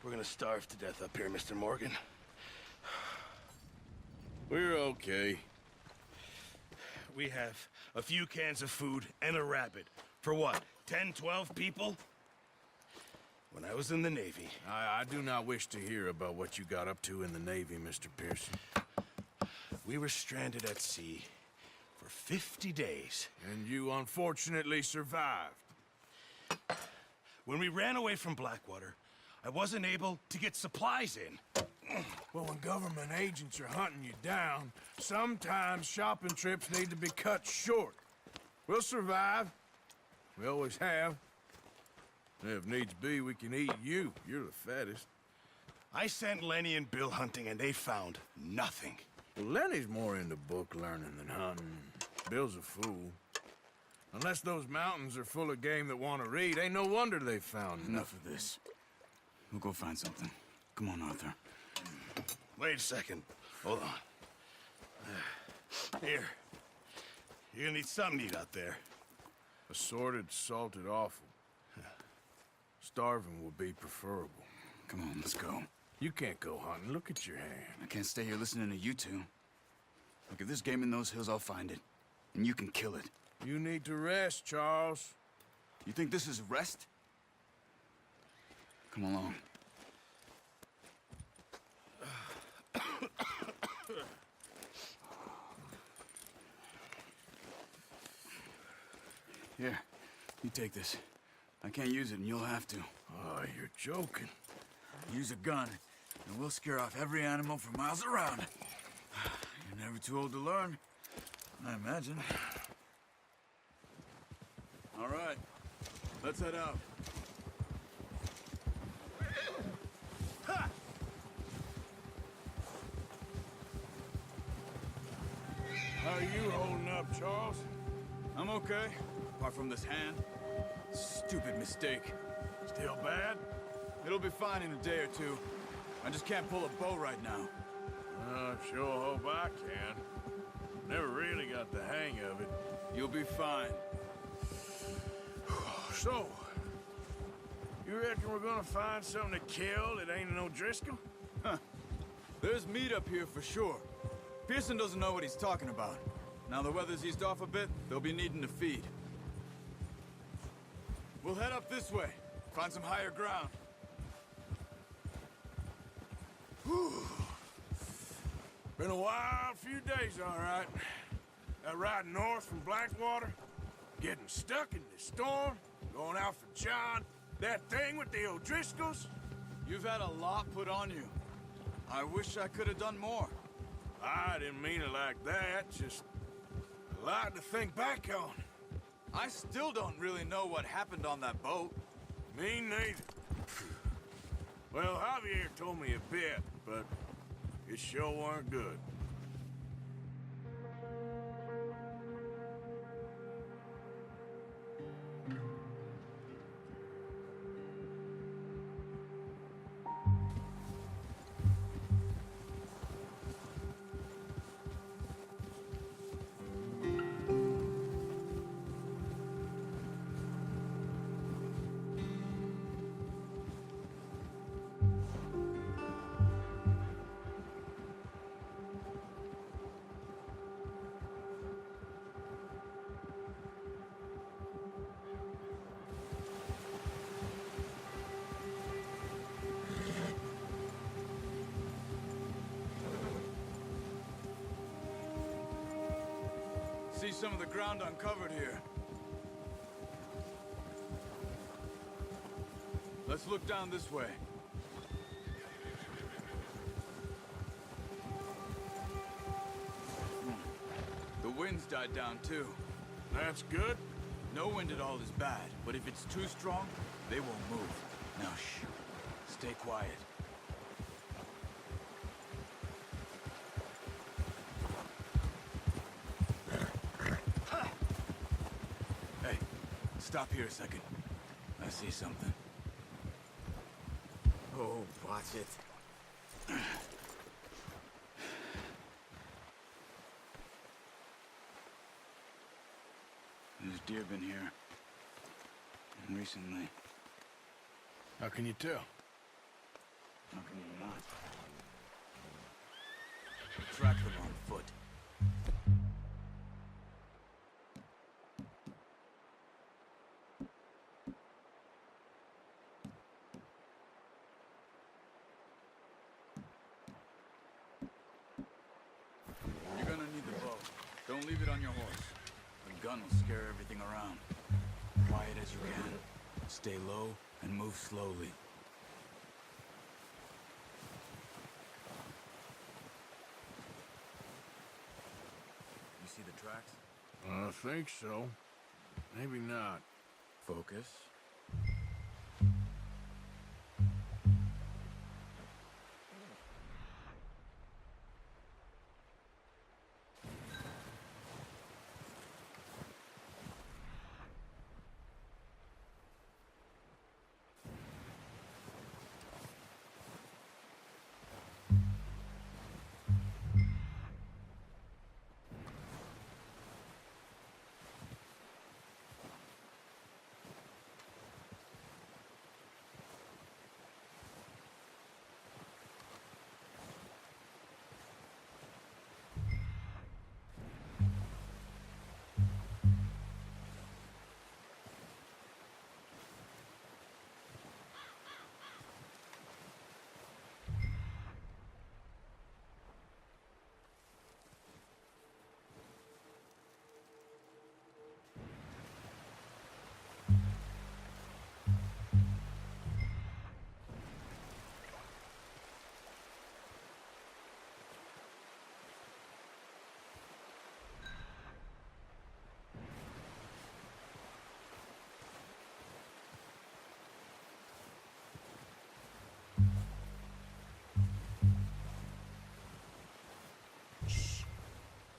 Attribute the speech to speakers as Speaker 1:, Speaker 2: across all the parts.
Speaker 1: we're gonna starve to death up here, Mr. Morgan.
Speaker 2: We're okay.
Speaker 1: We have a few cans of food and a rabbit. For what, 10, 12 people? When I was in the Navy...
Speaker 2: I do not wish to hear about what you got up to in the Navy, Mr. Pearson.
Speaker 1: We were stranded at sea for 50 days.
Speaker 2: And you unfortunately survived.
Speaker 1: When we ran away from Blackwater, I wasn't able to get supplies in.
Speaker 2: Well, when government agents are hunting you down, sometimes shopping trips need to be cut short. We'll survive. We always have. If needs be, we can eat you. You're the fattest.
Speaker 1: I sent Lenny and Bill hunting, and they found nothing.
Speaker 2: Well, Lenny's more into book learning than hunting. Bill's a fool. Unless those mountains are full of game that want to read, ain't no wonder they found
Speaker 3: Enough of this. We'll go find something. Come on, Arthur.
Speaker 1: Wait a second. Hold on. Here. You're gonna need something to eat out there.
Speaker 2: Assorted, salted offal. Starving will be preferable.
Speaker 3: Come on, let's go.
Speaker 2: You can't go hunting. Look at your hand.
Speaker 3: I can't stay here listening to you two. Look, if there's game in those hills, I'll find it. And you can kill it.
Speaker 2: You need to rest, Charles.
Speaker 3: You think this is rest? Come along. Here, you take this. I can't use it, and you'll have to.
Speaker 2: Oh, you're joking.
Speaker 3: Use a gun, and we'll scare off every animal for miles around. You're never too old to learn, I imagine. All right, let's head out.
Speaker 2: How are you holding up, Charles?
Speaker 3: I'm okay, apart from this hand. Stupid mistake.
Speaker 2: Still bad?
Speaker 3: It'll be fine in a day or two. I just can't pull a bow right now.
Speaker 2: I sure hope I can. Never really got the hang of it.
Speaker 3: You'll be fine.
Speaker 2: So, you reckon we're gonna find something to kill that ain't no Driscoll?
Speaker 3: Huh. There's meat up here for sure. Pearson doesn't know what he's talking about. Now the weather's eased off a bit, they'll be needing to feed. We'll head up this way. Find some higher ground.
Speaker 2: Whew. Been a wild few days, all right. That ride north from Blackwater, getting stuck in the storm, going out for John, that thing with the O'Driscolls.
Speaker 3: You've had a lot put on you. I wish I could have done more.
Speaker 2: I didn't mean it like that, just a lot to think back on.
Speaker 3: I still don't really know what happened on that boat.
Speaker 2: Me neither. Well, Javier told me a bit, but it sure weren't good.
Speaker 3: See some of the ground uncovered here. Let's look down this way. The wind's died down too.
Speaker 2: That's good.
Speaker 3: No wind at all is bad, but if it's too strong, they won't move. Now shh. Stay quiet. Hey, stop here a second. I see something.
Speaker 4: Oh, watch it.
Speaker 3: There's deer been here. Recently.
Speaker 2: How can you tell?
Speaker 3: Don't leave it on your horse. The gun will scare everything around. Quiet as you can. Stay low and move slowly. You see the tracks?
Speaker 2: I think so. Maybe not.
Speaker 3: Focus.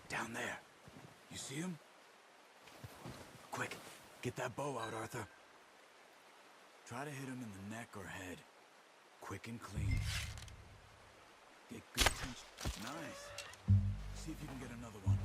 Speaker 3: Down there. You see him? Quick, get that bow out, Arthur. Try to hit him in the neck or head. Quick and clean. Get good tension. Nice. See if you can get another one.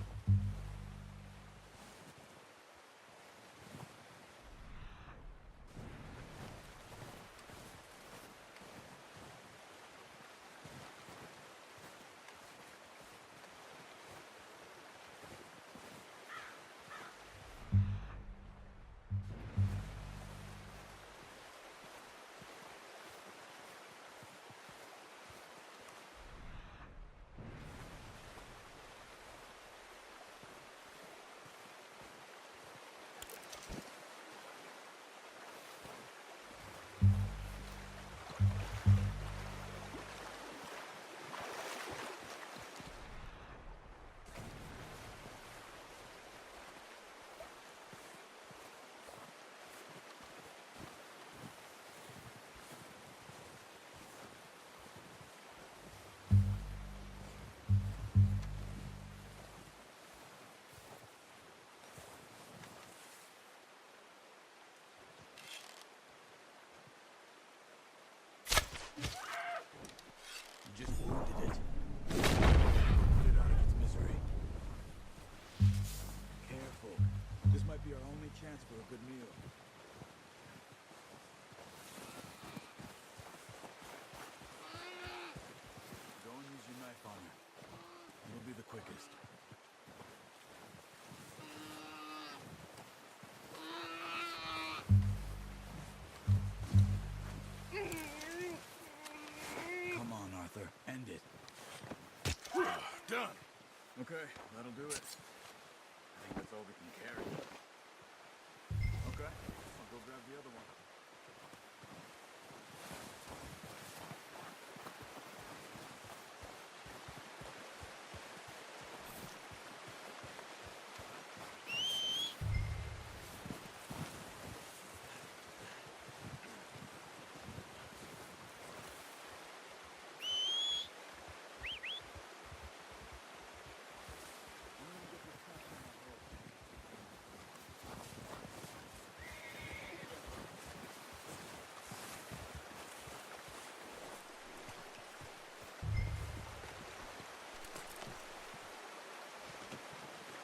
Speaker 3: You just wounded it. Put it out of its misery. Careful. This might be our only chance for a good meal. Go and use your knife on her. It'll be the quickest. Come on, Arthur. End it.
Speaker 1: Done.
Speaker 3: Okay, that'll do it. I think that's all we can carry. Okay, I'll go grab the other one.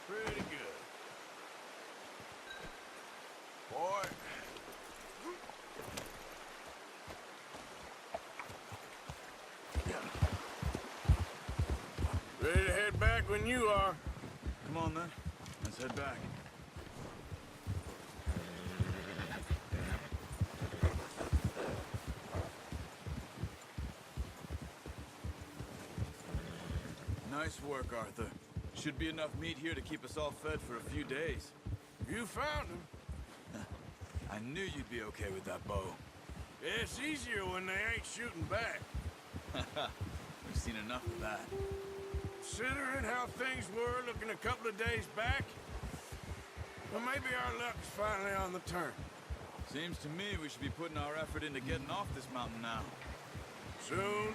Speaker 2: Pretty good. Boy. Ready to head back when you are.
Speaker 3: Come on then, let's head back. Nice work, Arthur. Should be enough meat here to keep us all fed for a few days.
Speaker 2: You found him.
Speaker 3: I knew you'd be okay with that bow.
Speaker 2: It's easier when they ain't shooting back.
Speaker 3: We've seen enough of that.
Speaker 2: Considering how things were looking a couple of days back, well, maybe our luck's finally on the turn.
Speaker 3: Seems to me we should be putting our effort into getting off this mountain now.
Speaker 2: Soon.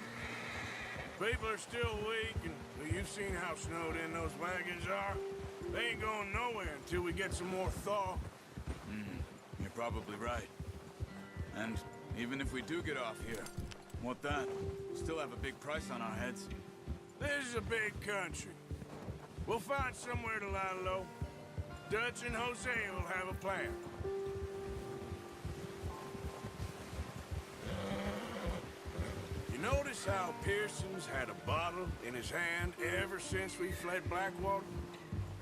Speaker 2: People are still weak, and well, you've seen how snowed in those wagons are. They ain't going nowhere until we get some more thaw.
Speaker 3: You're probably right. And even if we do get off here, what then? Still have a big price on our heads.
Speaker 2: This is a big country. We'll find somewhere to lie low. Dutch and Hosea will have a plan. You notice how Pearson's had a bottle in his hand ever since we fled Blackwater?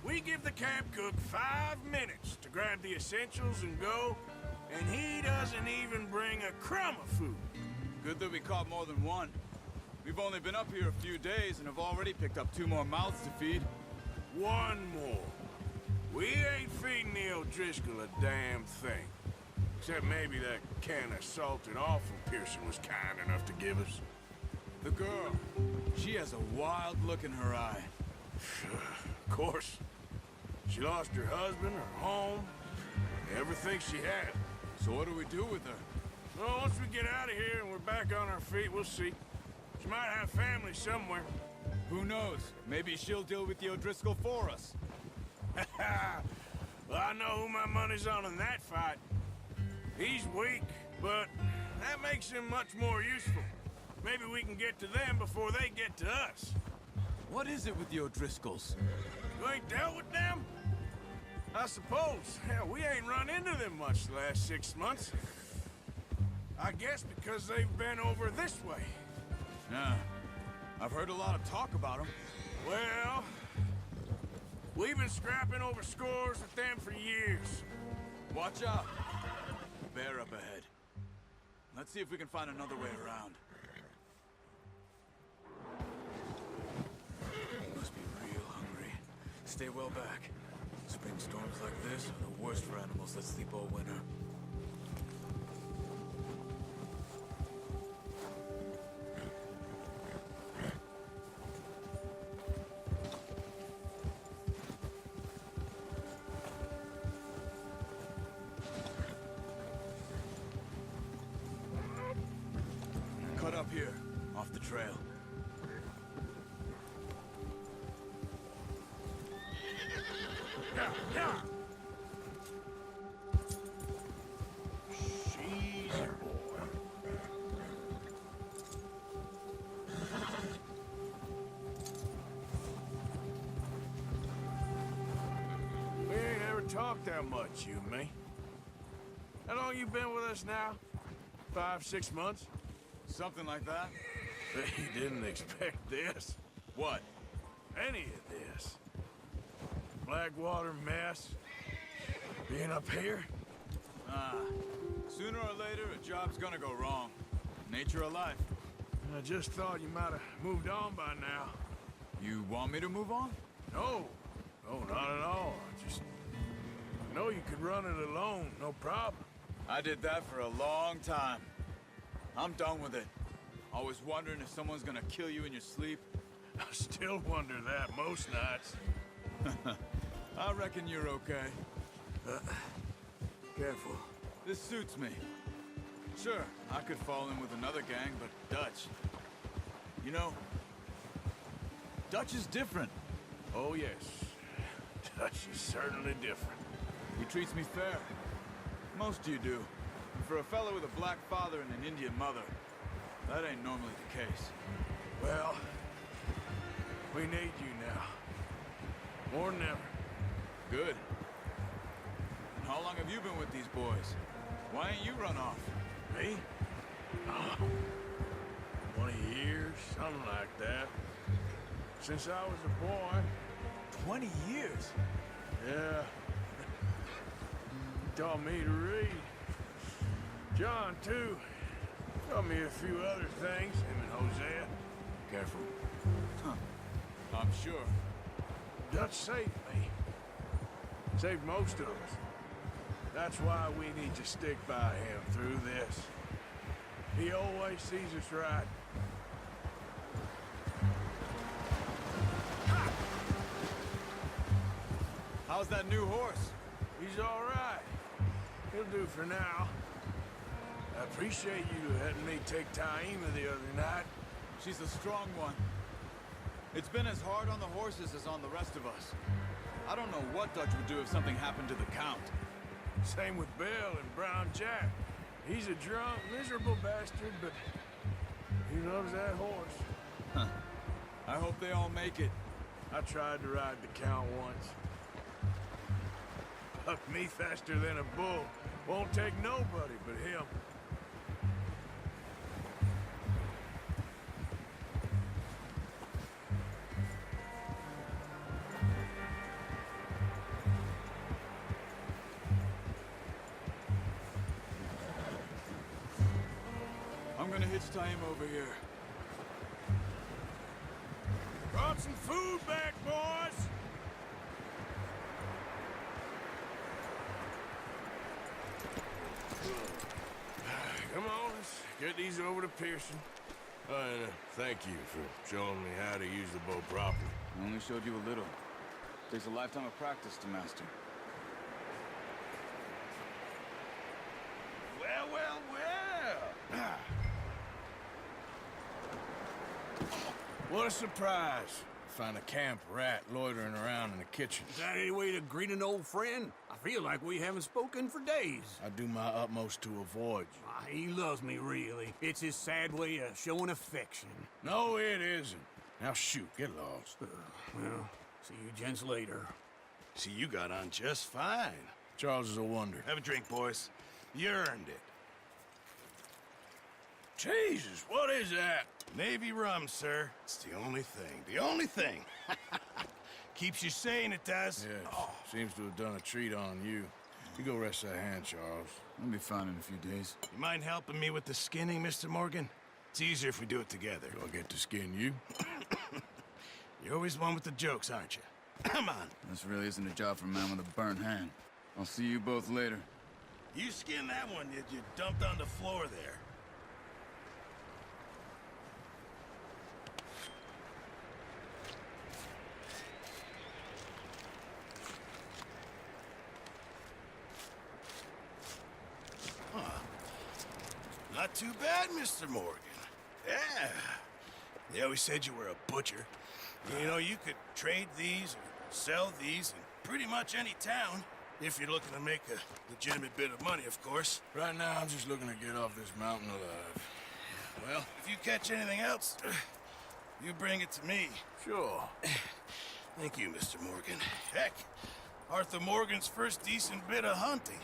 Speaker 2: We give the camp cook 5 minutes to grab the essentials and go, and he doesn't even bring a crumb of food.
Speaker 3: Good that we caught more than one. We've only been up here a few days and have already picked up 2 more mouths to feed.
Speaker 2: One more. We ain't feeding the O'Driscoll a damn thing. Except maybe that can of salted offal Pearson was kind enough to give us.
Speaker 3: The girl, she has a wild look in her eye.
Speaker 2: Of course. She lost her husband, her home, everything she had.
Speaker 3: So what do we do with her?
Speaker 2: Well, once we get out of here and we're back on our feet, we'll see. She might have family somewhere.
Speaker 3: Who knows? Maybe she'll deal with the O'Driscoll for us.
Speaker 2: Well, I know who my money's on in that fight. He's weak, but that makes him much more useful. Maybe we can get to them before they get to us.
Speaker 3: What is it with the O'Driscolls?
Speaker 2: You ain't dealt with them? I suppose. Hell, we ain't run into them much the last 6 months. I guess because they've been over this way.
Speaker 3: Yeah. I've heard a lot of talk about them.
Speaker 2: Well, we've been scrapping over scores with them for years.
Speaker 3: Watch out. Bear up ahead. Let's see if we can find another way around. Must be real hungry. Stay well back. Spring storms like this are the worst for animals that sleep all winter. Cut up here, off the trail.
Speaker 2: Yeah. She's a boy. We ain't ever talked that much, you and me. How long you been with us now? 5, 6 months?
Speaker 3: Something like that?
Speaker 2: They didn't expect this.
Speaker 3: What?
Speaker 2: Any of this. Blackwater mess. Being up here?
Speaker 3: Sooner or later, a job's gonna go wrong. Nature of life.
Speaker 2: I just thought you might have moved on by now.
Speaker 3: You want me to move on?
Speaker 2: No. No, not at all. I know you could run it alone, no problem.
Speaker 3: I did that for a long time. I'm done with it. Always wondering if someone's gonna kill you in your sleep.
Speaker 2: I still wonder that most nights.
Speaker 3: I reckon you're okay.
Speaker 2: Careful.
Speaker 3: This suits me. Sure, I could fall in with another gang, but Dutch... You know, Dutch is different.
Speaker 2: Oh, yes. Dutch is certainly different.
Speaker 3: He treats me fair. Most of you do. And for a fellow with a black father and an Indian mother, that ain't normally the case.
Speaker 2: Well, we need you now. More than ever.
Speaker 3: Good. And how long have you been with these boys? Why ain't you run off?
Speaker 2: Me? 20 years, something like that. Since I was a boy.
Speaker 3: 20 years?
Speaker 2: Yeah. He taught me to read. John, too. Taught me a few other things, him and Hosea.
Speaker 3: Careful. Huh. I'm sure.
Speaker 2: Dutch saved me. Saved most of us. That's why we need to stick by him through this. He always sees us right.
Speaker 3: How's that new horse?
Speaker 2: He's all right. He'll do for now. I appreciate you letting me take Taima the other night.
Speaker 3: She's a strong one. It's been as hard on the horses as on the rest of us. I don't know what Dutch would do if something happened to the Count.
Speaker 2: Same with Bill and Brown Jack. He's a drunk, miserable bastard, but he loves that horse.
Speaker 3: Huh. I hope they all make it.
Speaker 2: I tried to ride the Count once. Bucked me faster than a bull. Won't take nobody but him.
Speaker 3: I'm gonna hitch Taima over here.
Speaker 2: Brought some food back, boys! Come on, let's get these over to Pearson. And thank you for showing me how to use the bow properly.
Speaker 3: I only showed you a little. Takes a lifetime of practice to master.
Speaker 1: Well, well, well.
Speaker 2: What a surprise. Find a camp rat loitering around in the kitchen.
Speaker 4: Is that any way to greet an old friend? I feel like we haven't spoken for days.
Speaker 2: I do my utmost to avoid you.
Speaker 4: He loves me, really. It's his sad way of showing affection.
Speaker 2: No, it isn't. Now shoot, get lost.
Speaker 4: Well, see you gents later.
Speaker 1: See, you got on just fine.
Speaker 2: Charles is a wonder.
Speaker 1: Have a drink, boys. You earned it.
Speaker 2: Jesus, what is that?
Speaker 1: Navy rum, sir. It's the only thing. The only thing. Keeps you sane, it does.
Speaker 2: Yes, seems to have done a treat on you. You go rest that hand, Charles.
Speaker 3: I'll be fine in a few days.
Speaker 1: You mind helping me with the skinning, Mr. Morgan? It's easier if we do it together.
Speaker 2: Do I get to skin you?
Speaker 1: You're always one with the jokes, aren't you? Come on.
Speaker 3: This really isn't a job for a man with a burnt hand. I'll see you both later.
Speaker 1: You skin that one you dumped on the floor there. Not too bad, Mr. Morgan. Yeah. They always said you were a butcher. You know, you could trade these or sell these in pretty much any town. If you're looking to make a legitimate bit of money, of course.
Speaker 2: Right now, I'm just looking to get off this mountain alive.
Speaker 1: Well, if you catch anything else, you bring it to me.
Speaker 2: Sure.
Speaker 1: Thank you, Mr. Morgan. Heck, Arthur Morgan's first decent bit of hunting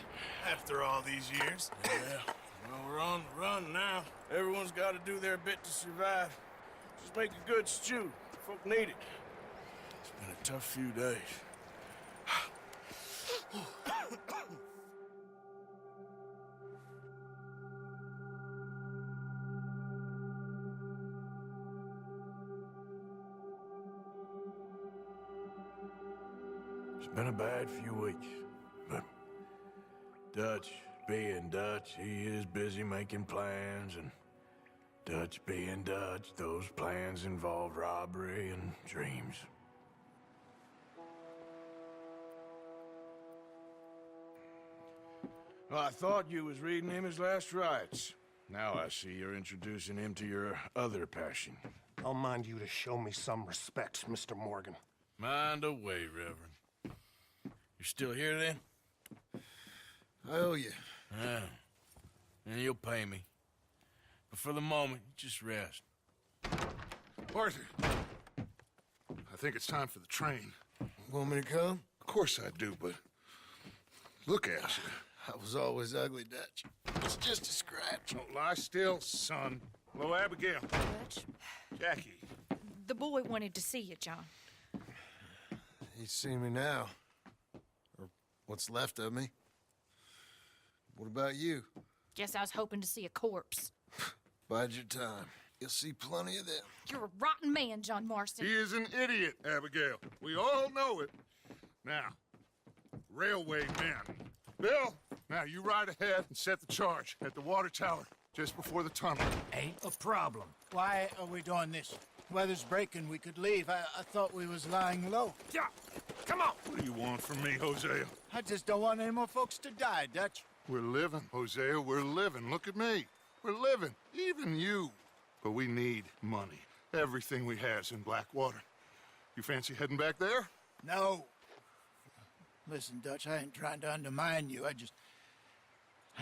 Speaker 1: after all these years.
Speaker 2: Yeah. Well, we're on the run now. Everyone's got to do their bit to survive. Just make a good stew. Folk need it. It's been a tough few days. It's been a bad few weeks, but Dutch being Dutch, he is busy making plans, and Dutch being Dutch, those plans involve robbery and dreams. Well, I thought you was reading him his last rites. Now I see you're introducing him to your other passion.
Speaker 5: I'll mind you to show me some respect, Mr. Morgan.
Speaker 2: Mind away, Reverend. You're still here, then?
Speaker 1: I owe you.
Speaker 2: Yeah. And you'll pay me. But for the moment, just rest.
Speaker 6: Arthur, I think it's time for the train.
Speaker 1: Want me to come?
Speaker 6: Of course I do, but look at you.
Speaker 1: I was always ugly, Dutch. It's just a scratch.
Speaker 6: Don't lie still, son. Hello, Abigail.
Speaker 7: Dutch,
Speaker 6: Jackie.
Speaker 7: the boy wanted to see you, John.
Speaker 8: He's seen me now. Or what's left of me. What about you?
Speaker 7: Guess I was hoping to see a corpse.
Speaker 8: Bide your time. You'll see plenty of them.
Speaker 7: You're a rotten man, John Marston.
Speaker 6: He is an idiot, Abigail. We all know it. Now, railway men. Bill, now you ride ahead and set the charge at the water tower just before the tunnel.
Speaker 9: Ain't a problem. Why are we doing this? Weather's breaking. We could leave. I thought we was lying low.
Speaker 6: Yeah, come on. What do you want from me, Hosea?
Speaker 9: I just don't want any more folks to die, Dutch.
Speaker 6: We're living, Hosea. We're living. Look at me. We're living. Even you. But we need money. Everything we has in Blackwater. You fancy heading back there?
Speaker 9: No. Listen, Dutch, I ain't trying to undermine you. I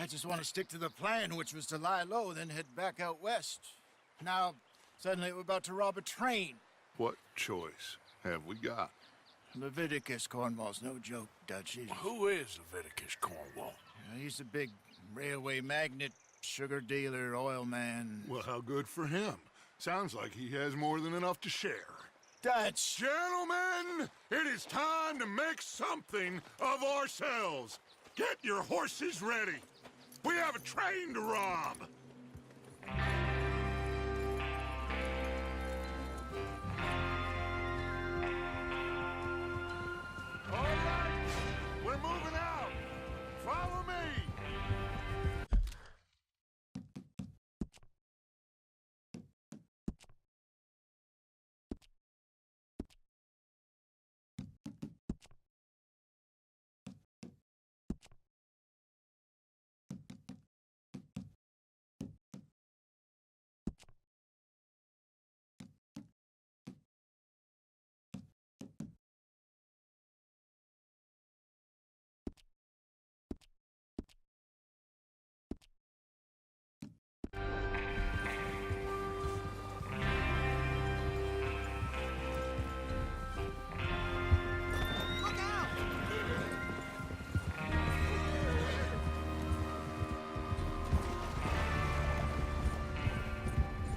Speaker 9: just want to stick to the plan, which was to lie low, then head back out west. Now, suddenly we're about to rob a train.
Speaker 6: What choice have we got?
Speaker 9: Leviticus Cornwall's no joke, Dutch.
Speaker 2: Who is Leviticus Cornwall?
Speaker 9: He's a big railway magnate, sugar dealer, oil man.
Speaker 6: Well, how good for him. Sounds like he has more than enough to share.
Speaker 9: Dutch!
Speaker 6: Gentlemen, it is time to make something of ourselves. Get your horses ready. We have a train to rob. All right, we're moving out. Follow me.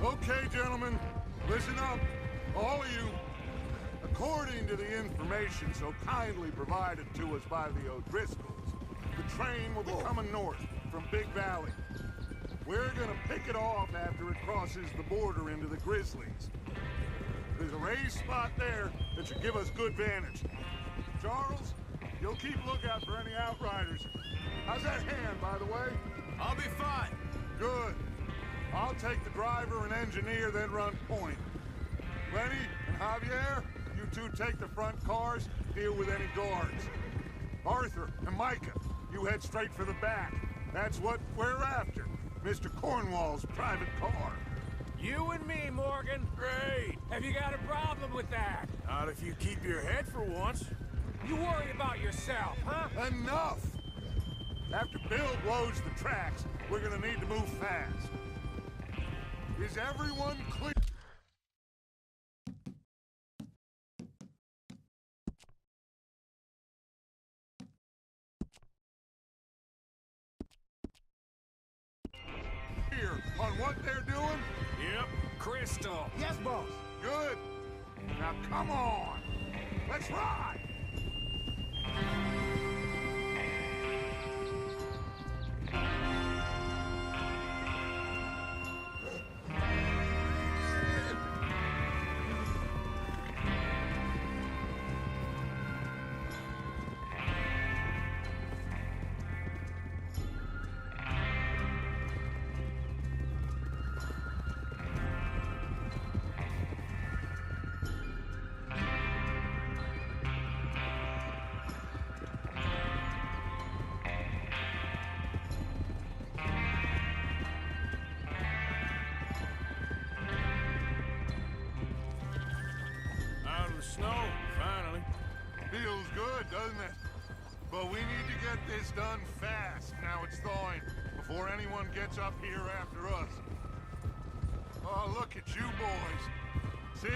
Speaker 6: Okay, gentlemen, listen up, all of you. According to the information so kindly provided to us by the O'Driscolls, the train will be coming north from Big Valley. We're gonna pick it off after it crosses the border into the Grizzlies. There's a raised spot there that should give us good vantage. Charles, you'll keep lookout for any outriders. How's that hand, by the way?
Speaker 3: I'll be fine.
Speaker 6: Good. I'll take the driver and engineer, then run point. Lenny and Javier, you two take the front cars, deal with any guards. Arthur and Micah, you head straight for the back. That's what we're after. Mr. Cornwall's private car.
Speaker 4: You and me, Morgan.
Speaker 2: Great.
Speaker 4: Have you got a problem with that?
Speaker 2: Not if you keep your head for once.
Speaker 4: You worry about yourself, huh?
Speaker 6: Enough! After Bill blows the tracks, we're gonna need to move fast. Is everyone clear? On what they're doing?
Speaker 2: Yep.
Speaker 4: Crystal.
Speaker 9: Yes, boss.
Speaker 6: Good. Now come on. Let's ride.
Speaker 2: Out of the snow, finally.
Speaker 6: Feels good, doesn't it? But we need to get this done fast. Now it's thawing, before anyone gets up here after us. Oh, look at you boys. See?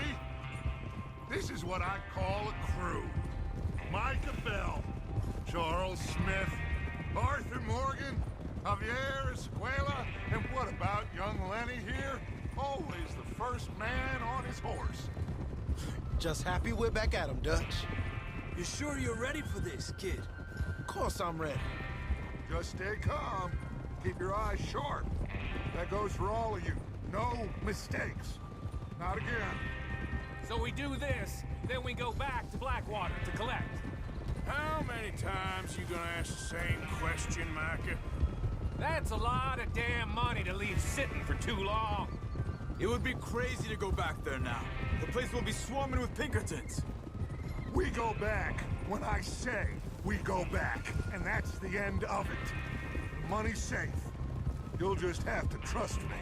Speaker 6: This is what I call a crew. Micah Bell, Charles Smith, Arthur Morgan, Javier Escuela, and what about young Lenny here? Always the first man on his horse.
Speaker 8: Just happy we're back at 'em, Dutch.
Speaker 3: You sure you're ready for this, kid?
Speaker 8: Of course I'm ready.
Speaker 6: Just stay calm. Keep your eyes sharp. That goes for all of you. No mistakes. Not again.
Speaker 4: So we do this, then we go back to Blackwater to collect.
Speaker 2: How many times you gonna ask the same question, Micah?
Speaker 4: That's a lot of damn money to leave sitting for too long.
Speaker 3: It would be crazy to go back there now. The place will be swarming with Pinkertons.
Speaker 6: We go back when I say we go back, and that's the end of it. The money's safe. You'll just have to trust me.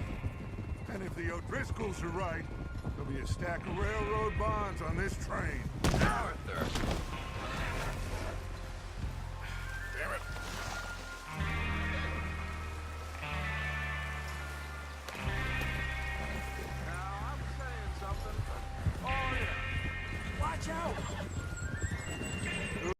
Speaker 6: And if the O'Driscolls are right, there'll be a stack of railroad bonds on this train.
Speaker 1: Arthur! Damn it.
Speaker 6: Now, I'm saying something. Oh, yeah.
Speaker 3: Watch out!